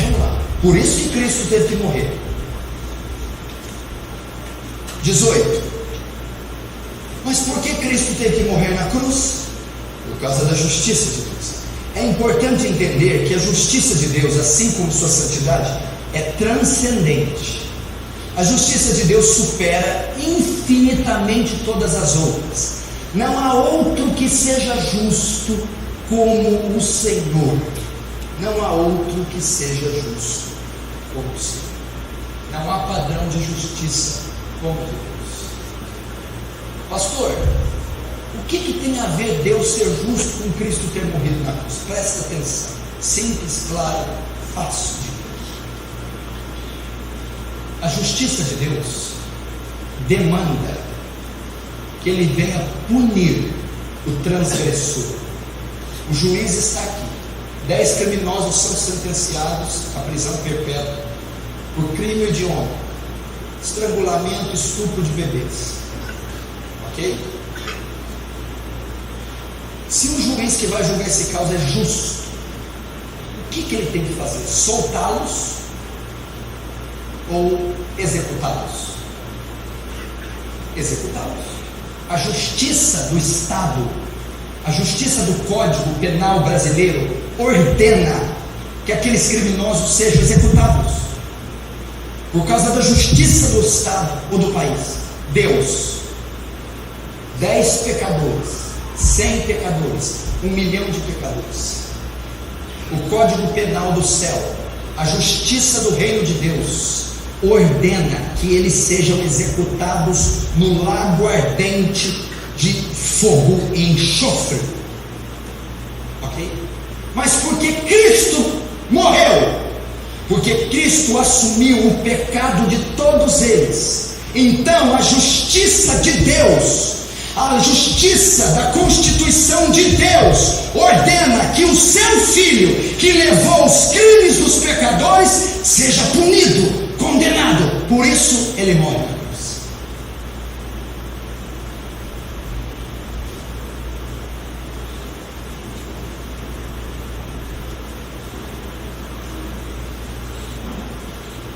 Vamos lá. Por isso que Cristo teve que morrer. 18. Mas por que Cristo teve que morrer na cruz? Por causa da justiça de Deus. É importante entender que a justiça de Deus, assim como sua santidade, é transcendente. A justiça de Deus supera infinitamente todas as outras. Não há outro que seja justo como o Senhor. Não há outro que seja justo como o Senhor. Não há padrão de justiça como Deus. Pastor, o que tem a ver Deus ser justo com Cristo ter morrido na cruz? Presta atenção. Simples, claro, fácil de ver. A justiça de Deus demanda que Ele venha punir o transgressor. O juiz está aqui. 10 criminosos são sentenciados à prisão perpétua por crime hediondo, estrangulamento, estupro de bebês. Ok? Se o juiz que vai julgar esse caso é justo, o que ele tem que fazer? Soltá-los ou executá-los? Executá-los. A justiça do Estado, a justiça do Código Penal brasileiro ordena que aqueles criminosos sejam executados. Por causa da justiça do Estado ou do país. Deus, 10 pecadores, 100 pecadores, 1 milhão de pecadores. O Código Penal do céu, a justiça do reino de Deus, ordena que eles sejam executados no lago ardente de fogo e enxofre. Ok? Mas por que Cristo morreu? Porque Cristo assumiu o pecado de todos eles. Então a justiça de Deus, a justiça da Constituição de Deus, ordena que o seu Filho, que levou os crimes dos pecadores, seja punido, condenado. Por isso ele morre na cruz.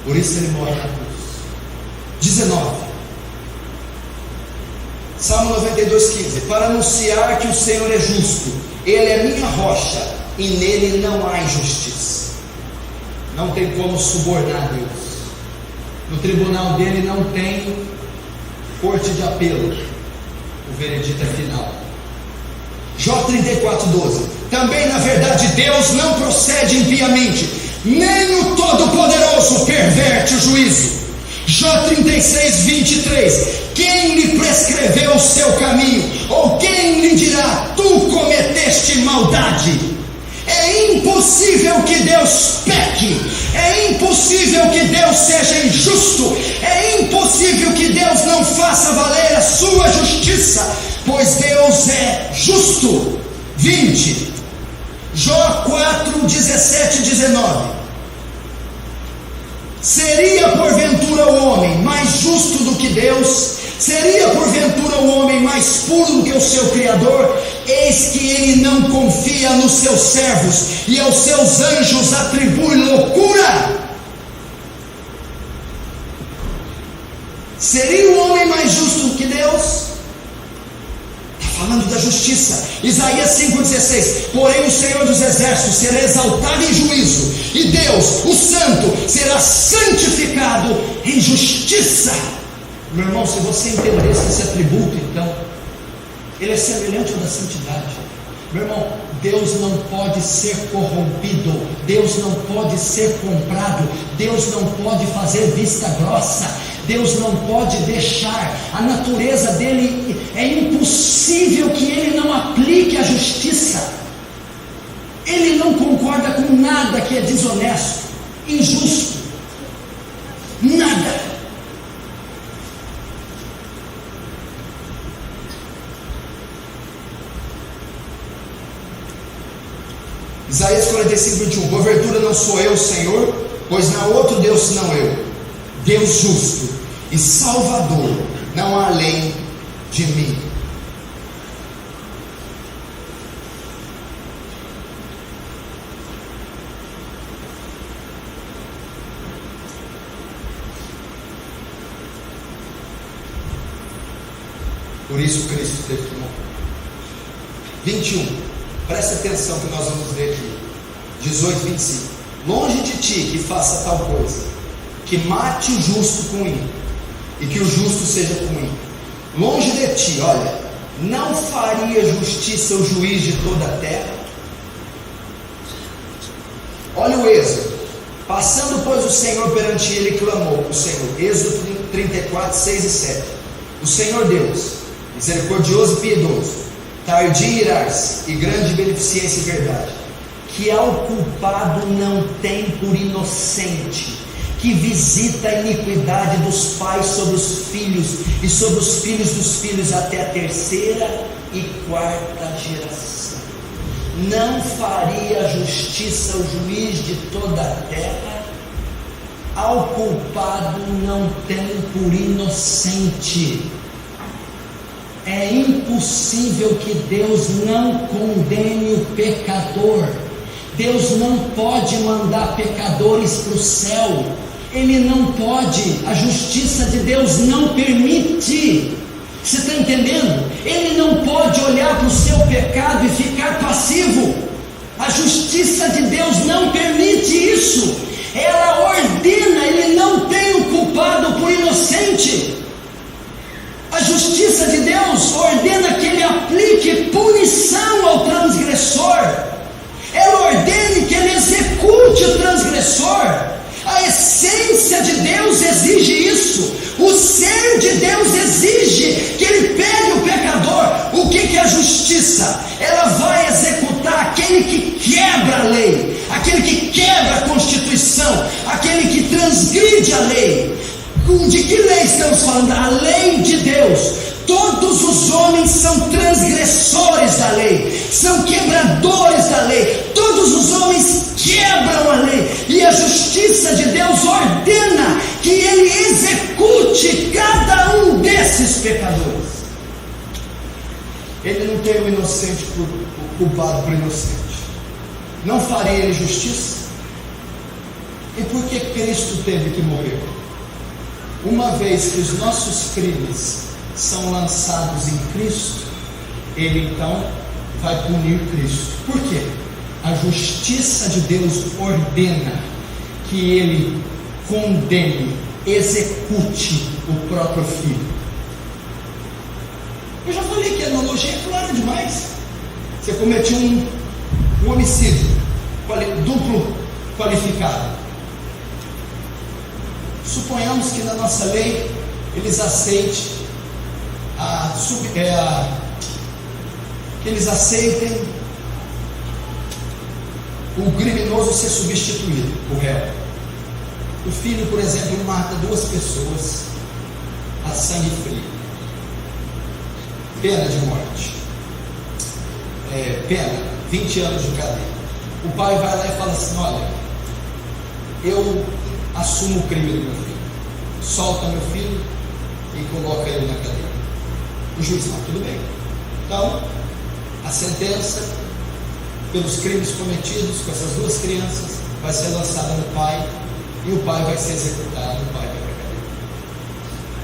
Por isso ele morre na cruz. 19. Salmo 92,15. Para anunciar que o Senhor é justo, Ele é minha rocha, e nele não há injustiça. Não tem como subornar Deus. No tribunal dele não tem corte de apelo. O veredito é final. Jó 34,12. Também na verdade Deus não procede impiamente, nem o Todo-Poderoso perverte o juízo. Jó 36,23. Quem lhe prescreveu o seu caminho? Ou quem lhe dirá, tu cometeste maldade? É É impossível que Deus peque, é impossível que Deus seja injusto, é impossível que Deus não faça valer a sua justiça, pois Deus é justo. 20, Jó 4, 17 e 19. Seria porventura o homem mais justo do que Deus? Seria porventura o homem mais puro do que o seu Criador? Eis que ele não confia nos seus servos, e aos seus anjos atribui loucura. Seria o homem mais justo do que Deus? Falando da justiça. Isaías 5,16. Porém o Senhor dos Exércitos será exaltado em juízo, e Deus, o Santo, será santificado em justiça. Meu irmão, se você entendesse esse atributo, então, ele é semelhante ao da santidade. Meu irmão, Deus não pode ser corrompido, Deus não pode ser comprado, Deus não pode fazer vista grossa, Deus não pode deixar, a natureza dele é impossível que ele não aplique a justiça. Ele não concorda com nada que é desonesto, injusto, nada. Isaías 45, 21. Porventura não sou eu, Senhor, pois não há outro Deus senão eu, Deus justo e Salvador, não há além de mim. Por isso Cristo teve que morrer. 21. Preste atenção que nós vamos ver aqui. 18, 25. Longe de ti que faça tal coisa, que mate o justo com o ímpio, e que o justo seja com o ímpio. Longe de ti, olha, não faria justiça o juiz de toda a terra? Olha o Êxodo. Passando, pois, o Senhor perante ele, clamou o Senhor. Êxodo 34, 6 e 7. O Senhor Deus, misericordioso e piedoso, tardio em irar-se, e grande beneficência e verdade, que ao culpado não tem por inocente, que visita a iniquidade dos pais sobre os filhos, e sobre os filhos dos filhos até a terceira e quarta geração. Não faria justiça o juiz de toda a terra? Ao culpado não tem por inocente. É impossível que Deus não condene o pecador. Deus não pode mandar pecadores para o céu. Ele não pode. A justiça de Deus não permite. Você está entendendo? Ele não pode olhar para o seu pecado e ficar passivo. A justiça de Deus não permite isso. Ela ordena, ele não tem o culpado por inocente. A justiça de Deus ordena que ele aplique punição ao transgressor. Ela ordena que ele execute o transgressor. A essência de Deus exige isso. O ser de Deus exige que ele pegue o pecador. O que é a justiça? Ela vai executar aquele que quebra a lei, aquele que quebra a Constituição, aquele que transgride a lei. De que lei estamos falando? A lei de Deus. Todos os homens são transgressores da lei, são quebradores da lei. Todos os homens quebram a lei, e a justiça de Deus ordena que ele execute cada um desses pecadores. Ele não tem o inocente por culpado por inocente. Não faria ele justiça? E por que Cristo teve que morrer? Uma vez que os nossos crimes são lançados em Cristo, ele então vai punir Cristo. Por quê? A justiça de Deus ordena que ele condene, execute o próprio filho. Eu já falei que a analogia é clara demais. Você cometeu um homicídio duplo qualificado. Suponhamos que na nossa lei eles aceitem o criminoso ser substituído, o réu. O filho, por exemplo, mata 2 pessoas a sangue frio. Pena de morte. Pena, 20 anos de cadeia. O pai vai lá e fala assim: olha, eu assumo o crime do meu filho, solta meu filho e coloca ele na cadeia. O juiz fala: tudo bem. Então, a sentença pelos crimes cometidos com essas 2 crianças vai ser lançada no pai, e o pai vai ser executado, o pai vai para a cadeia.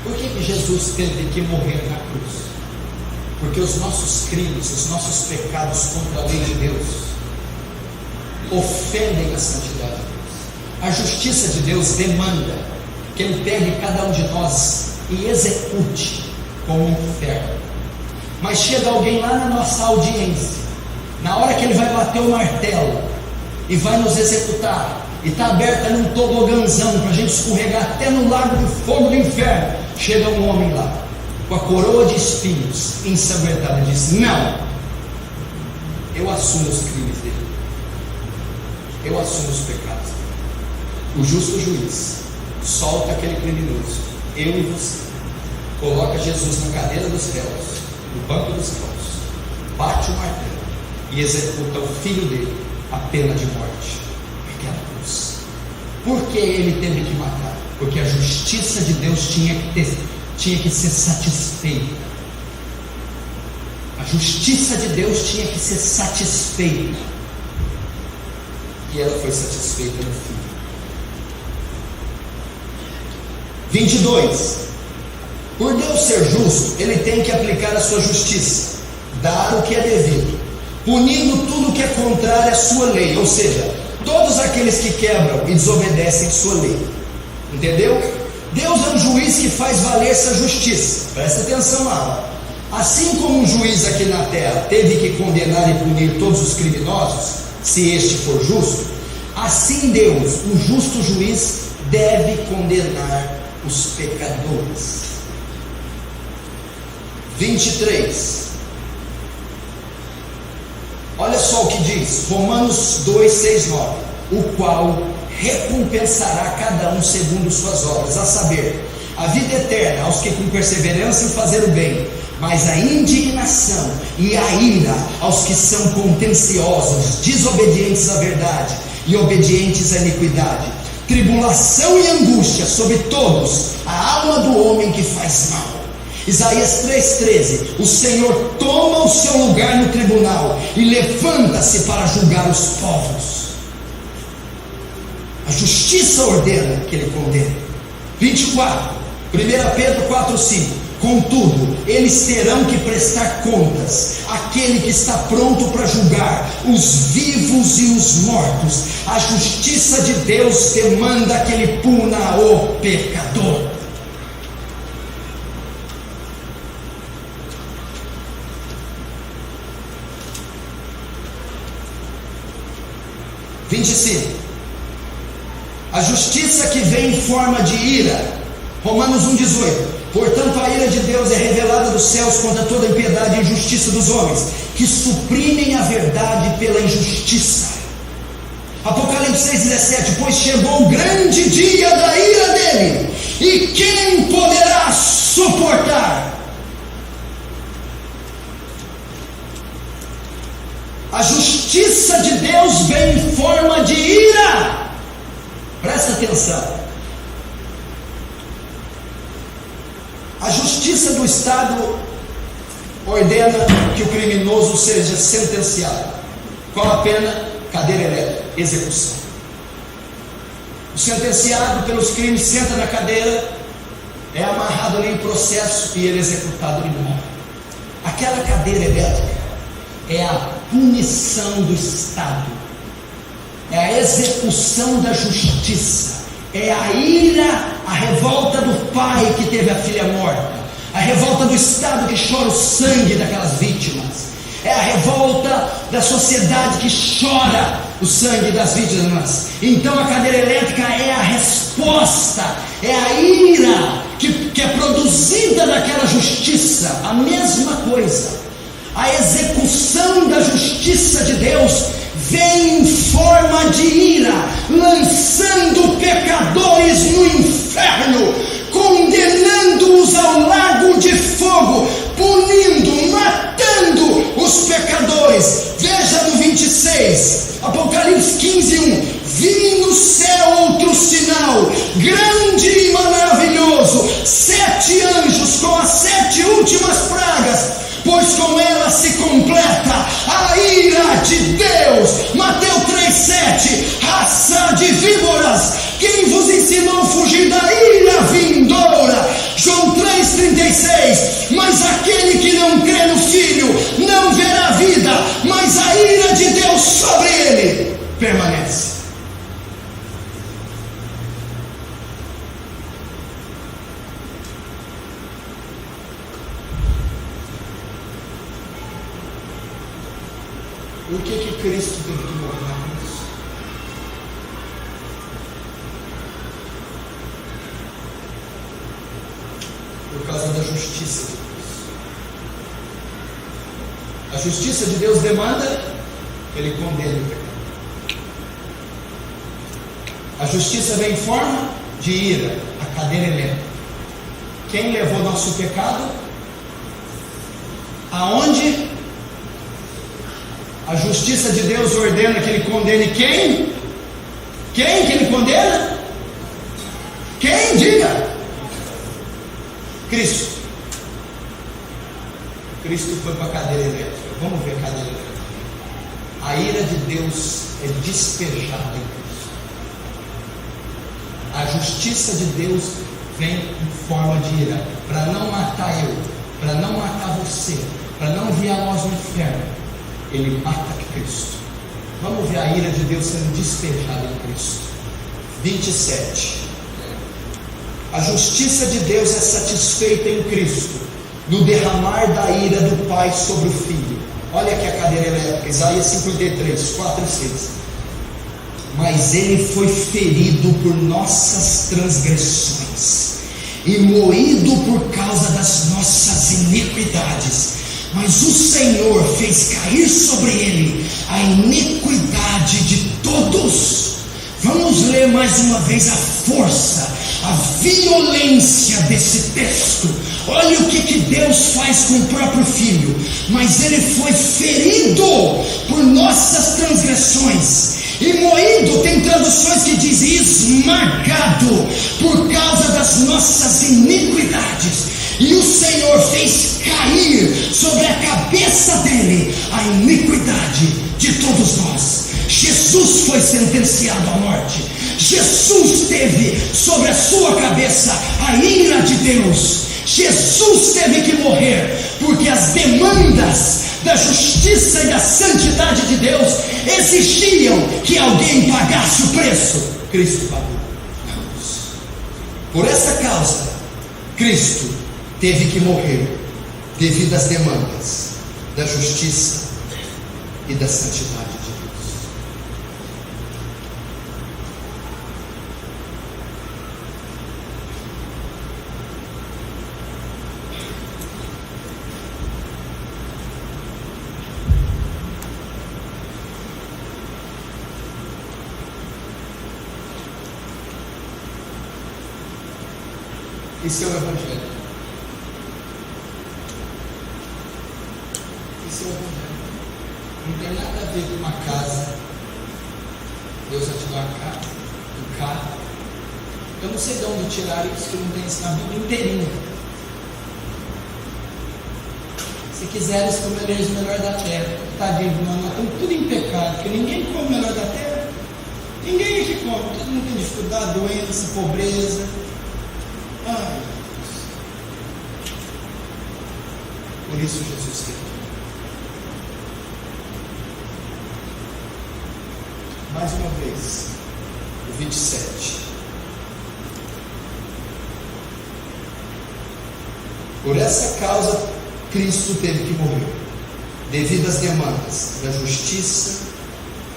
Por que Jesus teve que morrer na cruz? Porque os nossos crimes, os nossos pecados contra a lei de Deus ofendem a santidade de Deus. A justiça de Deus demanda que Ele pegue cada um de nós e execute como um inferno. Mas chega alguém lá na nossa audiência, na hora que ele vai bater o martelo e vai nos executar, e está aberta ali um tobogãzão para a gente escorregar até no lago do fogo do inferno, chega um homem lá com a coroa de espinhos ensanguentada e diz: não, eu assumo os crimes dele, eu assumo os pecados dele. O justo juiz solta aquele criminoso, eu e você, coloca Jesus na cadeira dos réus, no banco dos réus, bate o martelo e executa o filho dele a pena de morte naquela cruz. Por que ele teve que matar? Porque a justiça de Deus tinha que ser satisfeita. A justiça de Deus tinha que ser satisfeita, e ela foi satisfeita no fim. 22. Por Deus ser justo, Ele tem que aplicar a sua justiça, dar o que é devido, punindo tudo o que é contrário à sua lei, ou seja, todos aqueles que quebram e desobedecem sua lei. Entendeu? Deus é um juiz que faz valer essa justiça. Presta atenção lá. Assim como um juiz aqui na terra teve que condenar e punir todos os criminosos, se este for justo, assim Deus, o justo juiz, deve condenar os pecadores. 23. Olha só o que diz Romanos 2, 6, 9: o qual recompensará cada um segundo suas obras, a saber, a vida eterna aos que com perseverança em fazer o bem, mas a indignação e a ira aos que são contenciosos, desobedientes à verdade e obedientes à iniquidade, tribulação e angústia sobre todos, a alma do homem que faz mal. Isaías 3,13: o Senhor toma o seu lugar no tribunal e levanta-se para julgar os povos. A justiça ordena que ele condene. 24, 1 Pedro 4,5: contudo, eles terão que prestar contas, aquele que está pronto para julgar os vivos e os mortos. A justiça de Deus demanda que ele puna o pecador. A justiça que vem em forma de ira. Romanos 1,18: portanto a ira de Deus é revelada dos céus contra toda a impiedade e injustiça dos homens, que suprimem a verdade pela injustiça. Apocalipse 6,17: pois chegou o grande dia da ira dele, e quem poderá suportar? A justiça de Deus vem em forma de ira. Presta atenção. A justiça do Estado ordena que o criminoso seja sentenciado. Qual a pena? Cadeira elétrica, execução. O sentenciado pelos crimes senta na cadeira, é amarrado ali em processo e ele é executado, ele morre. Aquela cadeira elétrica é a punição do Estado, é a execução da justiça, é a ira, a revolta do pai que teve a filha morta, a revolta do Estado que chora o sangue daquelas vítimas, é a revolta da sociedade que chora o sangue das vítimas. Então a cadeira elétrica é a resposta, é a ira que é produzida daquela justiça. A mesma coisa, a execução da justiça de Deus vem em forma de ira, lançando pecadores no inferno, condenando-os ao lago de fogo, punindo, matando os pecadores. Veja no 26, Apocalipse 15:1. Vi no céu outro sinal, grande e maravilhoso, 7 anjos com as 7 últimas pragas, pois com ela se completa a ira de Deus. Mateus 3,7. Raça de víboras, quem vos ensinou a fugir da ira vindoura? João 3,36. Mas aquele que não crê no Filho não verá vida, mas a ira de Deus sobre ele permanece. Por que Cristo teve que morrer na cruz? Por causa da justiça de Deus. A justiça de Deus demanda que Ele condene o pecado. A justiça vem em forma de ira, a cadeira elétrica. Quem levou nosso pecado? Aonde? A justiça de Deus ordena que Ele condene quem? Quem que Ele condena? Quem? Diga! Cristo. Cristo foi para a cadeira elétrica. Vamos ver a cadeira elétrica. A ira de Deus é despejada em Cristo. A justiça de Deus vem em forma de ira, para não matar eu, para não matar você, para não enviar nós no inferno. Ele mata Cristo. Vamos ver a ira de Deus sendo despejada em Cristo. 27. A justiça de Deus é satisfeita em Cristo, no derramar da ira do Pai sobre o Filho. Olha aqui a cadeira elétrica, Isaías 53, 4 e 6. Mas Ele foi ferido por nossas transgressões e moído por causa das nossas iniquidades. Mas o Senhor fez cair sobre ele a iniquidade de todos. Vamos ler mais uma vez a força, a violência desse texto. Olha o que Deus faz com o próprio Filho. Mas ele foi ferido por nossas transgressões e moído, tem traduções que dizem esmagado, por causa das nossas iniquidades. E o Senhor fez cair sobre a cabeça dele a iniquidade de todos nós. Jesus foi sentenciado à morte. Jesus teve sobre a sua cabeça a ira de Deus. Jesus teve que morrer, porque as demandas da justiça e da santidade de Deus exigiam que alguém pagasse o preço. Cristo pagou. Por essa causa, Cristo teve que morrer devido às demandas da justiça e da santidade de Deus. Esse é o Evangelho. Esse é o Evangelho. Não tem nada a ver com uma casa. Deus vai te dar uma casa, um carro. Eu não sei de onde tiraram isso, que não tem isso na Bíblia inteirinha. Se quiseres comereis o melhor da terra. Tadinho, nós estamos tudo em pecado, porque ninguém come o melhor da terra. Ninguém aqui come, todo mundo tem dificuldade, doença, pobreza. Ai, por isso Jesus teve. Mais uma vez, o 27. Por essa causa, Cristo teve que morrer, devido às demandas da justiça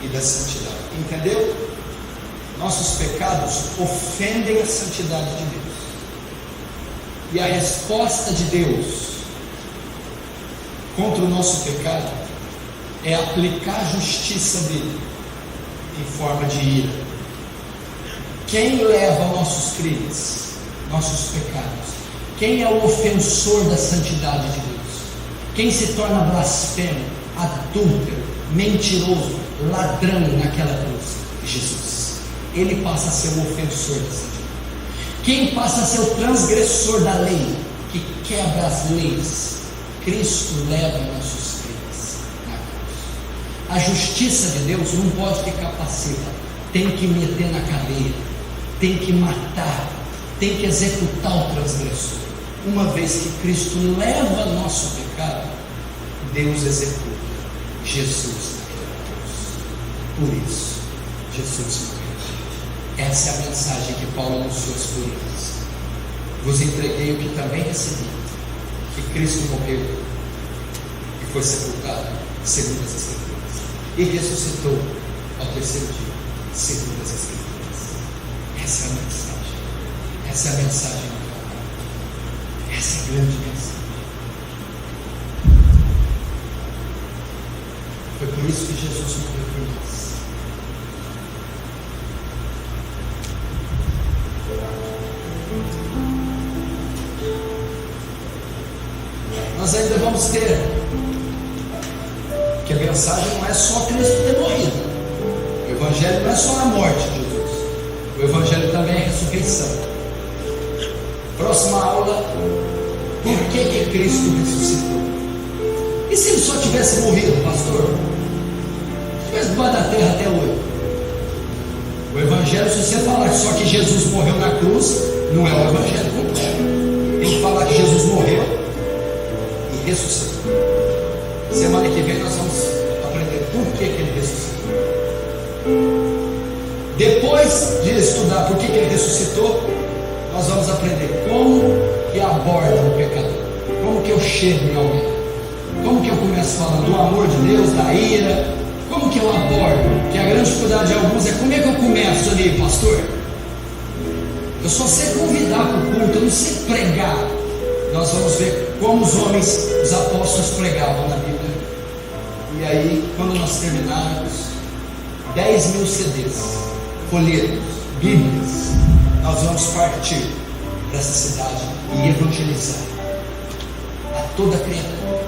e da santidade. Entendeu? Nossos pecados ofendem a santidade de Deus. E a resposta de Deus contra o nosso pecado é aplicar a justiça dele em forma de ira. Quem leva nossos crimes, nossos pecados? Quem é o ofensor da santidade de Deus? Quem se torna blasfemo, adúltero, mentiroso, ladrão naquela cruz? Jesus. Ele passa a ser o ofensor da santidade. Quem passa a ser o transgressor da lei, que quebra as leis? Cristo leva nossos crimes na cruz. A justiça de Deus não pode ficar passiva, tem que meter na cadeia, tem que matar, tem que executar o transgressor. Uma vez que Cristo leva nosso pecado, Deus executa Jesus naquela cruz. Por isso, Jesus morreu. Essa é a mensagem que Paulo anunciou aos Coríntios. Vos entreguei o que também recebi, que Cristo morreu e foi sepultado segundo as Escrituras, e ressuscitou ao terceiro dia segundo as Escrituras. Essa é a mensagem. Essa é a mensagem do Calvário. Essa é a grande mensagem. Foi por isso que Jesus morreu por nós. Nós ainda vamos ter que a mensagem não é só Cristo ter morrido. O Evangelho não é só a morte de Jesus. O Evangelho também é a ressurreição. Próxima aula: por que Cristo ressuscitou? E se ele só tivesse morrido, pastor? Se tivesse debaixo da terra até hoje? O Evangelho, se você falar só que Jesus morreu na cruz, não é o Evangelho completo. Tem que falar que Jesus morreu e ressuscitou. Semana que vem nós vamos aprender por que ele ressuscitou. Depois de estudar por que ele ressuscitou, nós vamos aprender como que aborda o pecador, como que eu chego em alguém, como que eu começo falando do amor de Deus, da ira, como que eu abordo. Que a grande dificuldade de alguns é: como é que eu começo ali, pastor? Eu só sei convidar para o culto, eu não sei pregar. Nós vamos ver como os homens, os apóstolos pregavam na Bíblia. E aí, quando nós terminarmos 10.000 CDs, folhetos, Bíblias, nós vamos partir para essa cidade e evangelizar a toda criatura.